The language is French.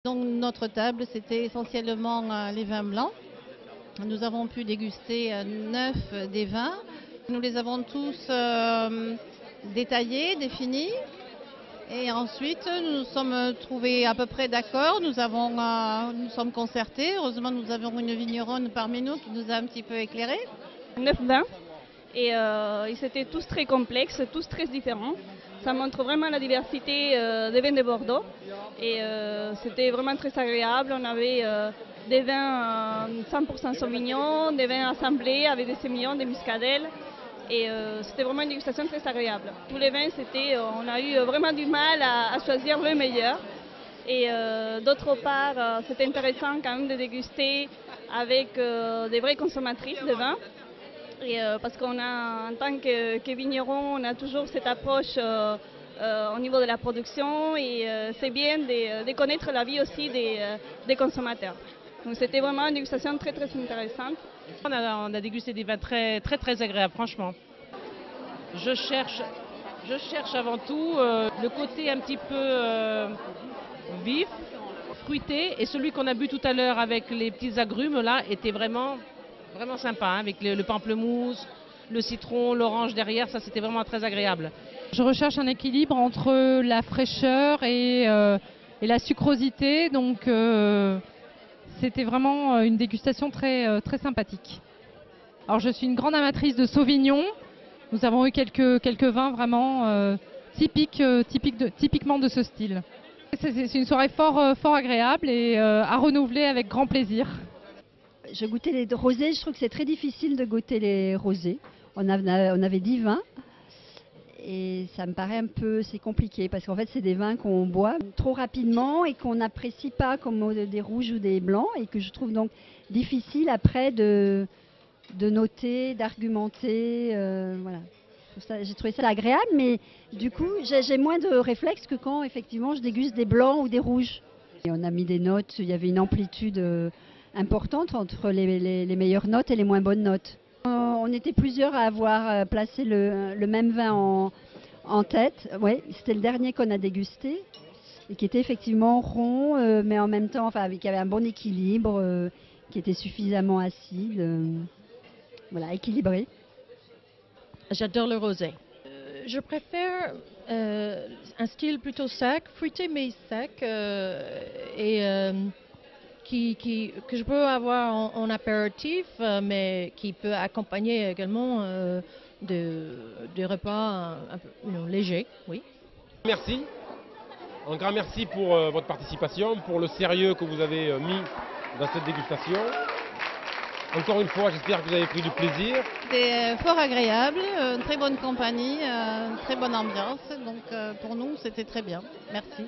Donc notre table, c'était essentiellement les vins blancs. Nous avons pu déguster 9 des vins. Nous les avons tous détaillés, définis. Et ensuite, nous nous sommes trouvés à peu près d'accord. Nous sommes concertés. Heureusement, nous avons une vigneronne parmi nous qui nous a un petit peu éclairés. 9 vins et ils étaient tous très complexes, tous très différents. Ça montre vraiment la diversité des vins de Bordeaux et c'était vraiment très agréable. On avait des vins 100% Sauvignon, des vins assemblés avec des sémillons, des muscadelles et c'était vraiment une dégustation très agréable. Tous les vins, on a eu vraiment du mal à choisir le meilleur. Et d'autre part, c'était intéressant quand même de déguster avec des vraies consommatrices de vin. Et parce qu'on a, en tant que vigneron, on a toujours cette approche au niveau de la production et c'est bien de connaître la vie aussi des consommateurs. Donc c'était vraiment une dégustation très très intéressante. On a dégusté des vins très agréables, franchement. Je cherche avant tout le côté un petit peu vif, fruité, et celui qu'on a bu tout à l'heure avec les petits agrumes là était vraiment sympa, hein, avec le pamplemousse, le citron, l'orange derrière, ça c'était vraiment très agréable. Je recherche un équilibre entre la fraîcheur et la sucrosité, donc c'était vraiment une dégustation très sympathique. Alors je suis une grande amatrice de Sauvignon. Nous avons eu quelques vins vraiment typiquement de ce style. C'est une soirée fort agréable et à renouveler avec grand plaisir. Je goûtais les rosés, je trouve que c'est très difficile de goûter les rosés. On avait 10 vins et ça me paraît c'est compliqué parce qu'en fait c'est des vins qu'on boit trop rapidement et qu'on n'apprécie pas comme des rouges ou des blancs et que je trouve donc difficile après de noter, d'argumenter. Voilà. J'ai trouvé ça agréable, mais du coup j'ai moins de réflexes que quand effectivement je déguste des blancs ou des rouges. Et on a mis des notes, il y avait une amplitude importante entre les meilleures notes et les moins bonnes notes. On était plusieurs à avoir placé le même vin en tête. Ouais, c'était le dernier qu'on a dégusté et qui était effectivement rond, mais en même temps, qui avait un bon équilibre, qui était suffisamment acide, voilà, équilibré. J'adore le rosé. Je préfère un style plutôt sec, fruité mais sec, que je peux avoir en apéritif, mais qui peut accompagner également des repas un peu légers, oui. Merci. Un grand merci pour votre participation, pour le sérieux que vous avez mis dans cette dégustation. Encore une fois, j'espère que vous avez pris du plaisir. C'était fort agréable, une très bonne compagnie, une très bonne ambiance. Donc pour nous, c'était très bien. Merci.